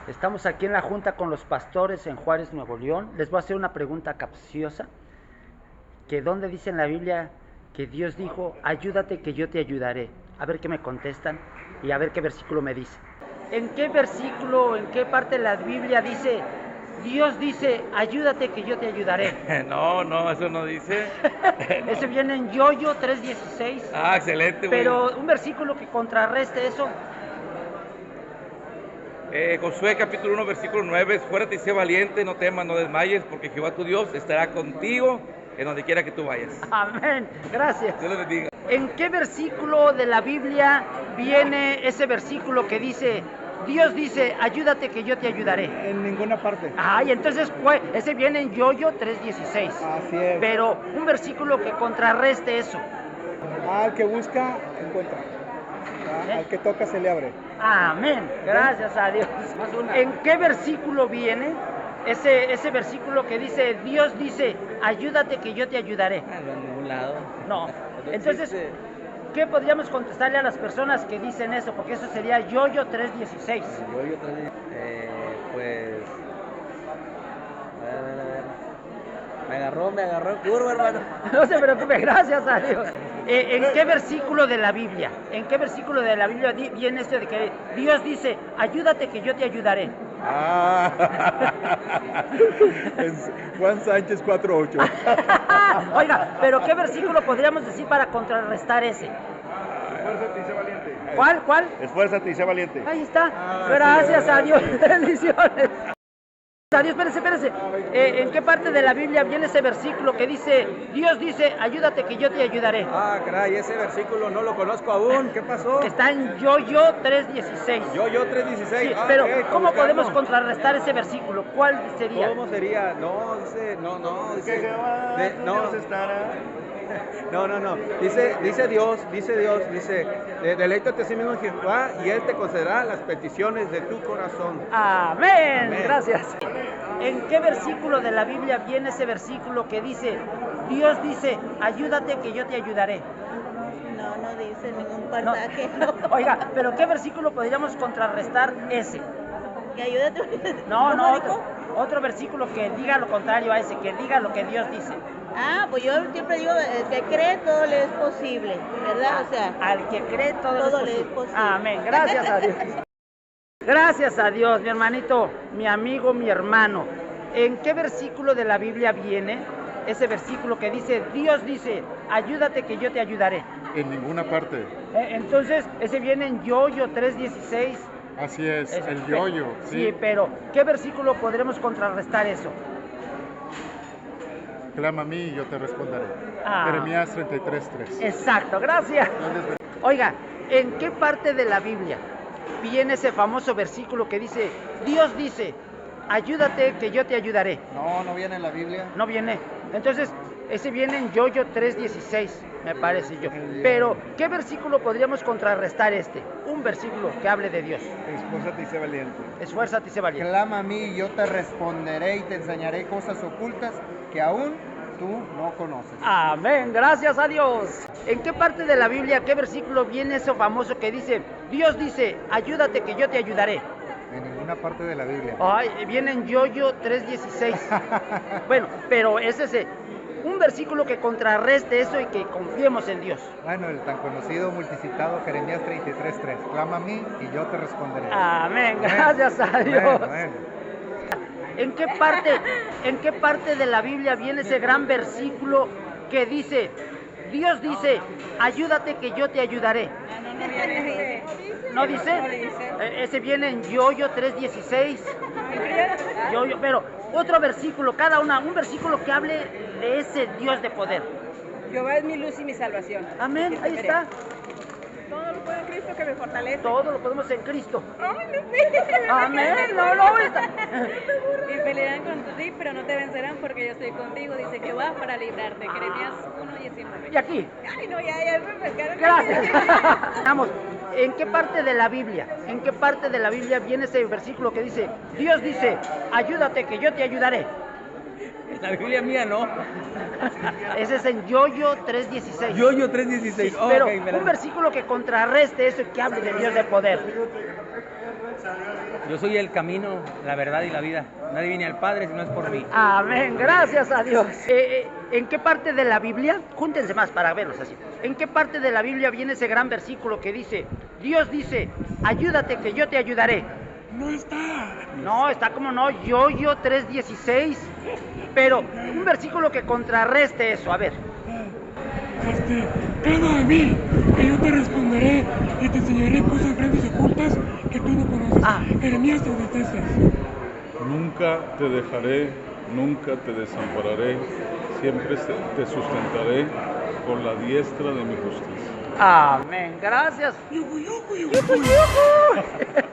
Estamos aquí en la junta con los pastores en Juárez, Nuevo León. Les voy a hacer una pregunta capciosa. Que ¿dónde dice en la Biblia que Dios dijo, ayúdate que yo te ayudaré? A ver qué me contestan y a ver qué versículo me dice. ¿En qué versículo, en qué parte de la Biblia dice, Dios dice, ayúdate que yo te ayudaré? No, eso no dice. Ese viene en Yoyo 3:16. Ah, excelente. Pero un versículo que contrarreste eso. Josué capítulo 1, versículo 9, esfuérzate y sé valiente, no temas, no desmayes, porque Jehová tu Dios estará contigo en donde quiera que tú vayas. Amén, gracias. Dios les bendiga. ¿En qué versículo de la Biblia viene ese versículo que dice, Dios dice, ayúdate que yo te ayudaré? En ninguna parte. Ay, entonces ese viene en Yoyo 3:16. Así es. Pero un versículo que contrarreste eso. Al que busca, encuentra. Al que toca, se le abre. Amén, gracias a Dios. ¿En qué versículo viene ese versículo que dice, Dios dice, ayúdate que yo te ayudaré? En ningún lado. No. Entonces, ¿qué podríamos contestarle a las personas que dicen eso? Porque eso sería Yoyo 3:16. Yoyo 3:16. Pues... A ver. Me agarró en curva, hermano. No se preocupe, gracias a Dios. ¿En qué versículo de la Biblia? ¿En qué versículo de la Biblia viene esto de que Dios dice, ayúdate que yo te ayudaré? Es Juan Sánchez 4:8. Oiga, pero ¿qué versículo podríamos decir para contrarrestar ese? Esfuérzate y sé valiente. ¿Cuál? Esfuérzate y sé valiente. Ahí está. Gracias a Dios. Bendiciones. Adiós, espérese. ¿En qué parte de la Biblia viene ese versículo que dice, Dios dice, ayúdate que yo te ayudaré? Ah, caray, ese versículo no lo conozco aún. ¿Qué pasó? Está en Yoyo 3:16. Yoyo 3:16. Sí, Ah, pero okay, ¿cómo podemos buscarlo. contrarrestar ese versículo? ¿Cuál sería? ¿Cómo sería? No, dice... Que Jehová no. Dios estará. No. Dice Dios, deleítate a sí mismo en Jehová y Él te concederá las peticiones de tu corazón. Amén. Amén. Gracias. ¿En qué versículo de la Biblia viene ese versículo que dice, Dios dice, ayúdate que yo te ayudaré? No dice ningún pasaje. No. Oiga, pero ¿qué versículo podríamos contrarrestar ese? Que ayúdate. No, dijo? otro versículo que diga lo contrario a ese, que diga lo que Dios dice. Pues yo siempre digo, el que cree todo le es posible, ¿verdad? O sea, al que cree todo le es posible. Amén, gracias a Dios. Gracias a Dios, mi hermanito, mi amigo, mi hermano. ¿En qué versículo de la Biblia viene ese versículo que dice, Dios dice, ayúdate que yo te ayudaré? En ninguna parte. Entonces, ese viene en Yoyo 3:16. Así es, el yoyo. Sí, pero ¿qué versículo podremos contrarrestar eso? Clama a mí y yo te responderé. Jeremías 33:3. Exacto, gracias. Oiga, ¿en qué parte de la Biblia viene ese famoso versículo que dice, Dios dice, ayúdate que yo te ayudaré? No viene en la Biblia. No viene. Entonces, ese viene en Yoyo 3:16, me parece yo. Pero, ¿qué versículo podríamos contrarrestar este? Un versículo que hable de Dios. Esfuérzate y sé valiente. Esfuérzate y sé valiente. Clama a mí y yo te responderé y te enseñaré cosas ocultas que aún tú no conoces. Amén, gracias a Dios. ¿En qué parte de la Biblia, qué versículo viene eso famoso que dice, Dios dice, ayúdate que yo te ayudaré? En ninguna parte de la Biblia. Ay, viene en Yoyo 3:16. Bueno, pero es ese, un versículo que contrarreste eso y que confiemos en Dios. Bueno, el tan conocido multicitado Jeremías 33:3. Clama a mí y yo te responderé. Amén, gracias a Dios. Bueno. ¿En qué parte de la Biblia viene ese gran versículo que dice, Dios dice, ayúdate que yo te ayudaré? ¿No dice? Ese viene en Yoyo 3:16. Pero otro versículo, un versículo que hable de ese Dios de poder. Jehová es mi luz y mi salvación. Amén, ahí está. Todo lo puedo en Cristo que me fortalece. Todo lo podemos en Cristo. Ay, no sé. Amén, no está. Y pelearán contra ti, pero no te vencerán porque yo estoy contigo, dice Jehová, para librarte. Jeremías 1:19. Y aquí. Ay, no, ya me pescaron. Gracias. Vamos, ¿en qué parte de la Biblia viene ese versículo que dice, Dios dice, ayúdate que yo te ayudaré? La Biblia mía no. Ese es en Yoyo 3:16. Yoyo 3:16. Sí, pero un versículo que contrarreste eso y que hable de Dios de poder. Yo soy el camino, la verdad y la vida. Nadie viene al Padre si no es por mí. Amén, gracias a Dios. ¿En qué parte de la Biblia? Júntense más para verlos así. ¿En qué parte de la Biblia viene ese gran versículo que dice, Dios dice, ayúdate que yo te ayudaré? No está. No, está como no, Yoyo 3:16. Pero un versículo que contrarreste eso, a ver. Clama a mí, que yo te responderé y te enseñaré cosas grandes y ocultas que tú no conoces. Jeremías 3:3. Nunca te dejaré, nunca te desampararé, siempre te sustentaré con la diestra de mi justicia. Amén, gracias. Yujú, yujú, yujú. ¡Yujú, yujú!